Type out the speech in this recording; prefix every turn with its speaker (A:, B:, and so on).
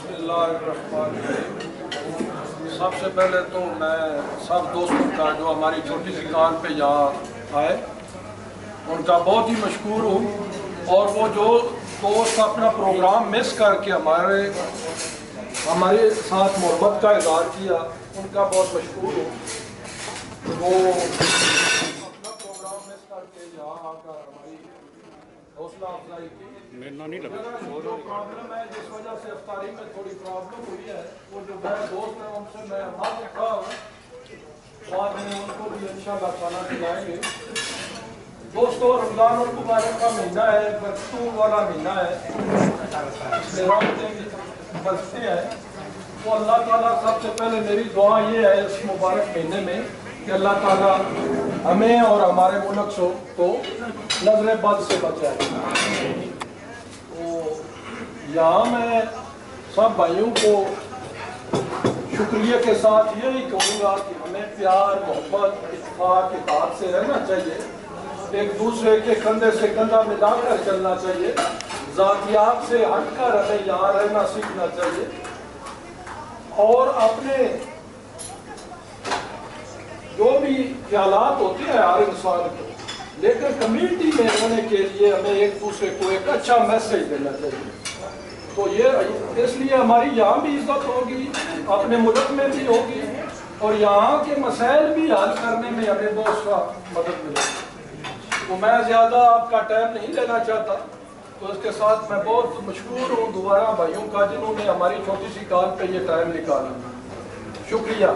A: बिस्मिल्लाहिर्रहमानिर्रहीम। सबसे पहले तो मैं सब दोस्तों का जो हमारी छोटी सी कान पे यहाँ आए उनका बहुत ही मशकूर हूँ, और वो जो दोस्त अपना प्रोग्राम मिस करके हमारे साथ मोहब्बत का इज़हार किया उनका बहुत मशकूर हूँ। वो अपना प्रोग्राम मिस करके यहाँ आकर हमारी हौसला अफजाई की।
B: नहीं लगा
A: जो प्रॉब्लम है जिस वजह से अफ्तारी में थोड़ी प्रॉब्लम हुई है, वो जो मेरे दोस्त हैं उनसे मैं माफ रखा हूँ, बाद में उनको भी इंशाल्लाह खाना खिलाएंगे। दोस्तों, रमज़ान और मुबारक का महीना है, बरकतों वाला महीना है, इसमें रहमतें भी बरसते हैं। तो अल्लाह ताला सबसे पहले मेरी दुआ ये है इस मुबारक महीने में कि अल्लाह ताला हमें और हमारे मुल्क को नजर बद से बचाए। तो यहाँ मैं सब भाइयों को शुक्रिया के साथ यही कहूँगा कि हमें प्यार मोहब्बत इत्तेफाक इत्तेहाद से रहना चाहिए, एक दूसरे के कंधे से कंधा मिलाकर चलना चाहिए, जातियात से हटकर हमें यहाँ रहना सीखना चाहिए, और अपने जो भी ख्यालात होते हैं हर इंसान को लेकर कम्युनिटी में रहने के लिए हमें एक दूसरे को एक अच्छा मैसेज देना चाहिए। तो ये इसलिए हमारी यहाँ भी इज्जत होगी, अपने मुल्क में भी होगी, और यहाँ के मसाइल भी हल करने में हमें बहुत सा मदद मिलेगी। तो मैं ज़्यादा आपका टाइम नहीं लेना चाहता, तो इसके साथ मैं बहुत मशहूर हूँ दोबारा भाइयों का जिन्होंने हमारी छोटी सी कॉल पे ये टाइम निकाला। शुक्रिया।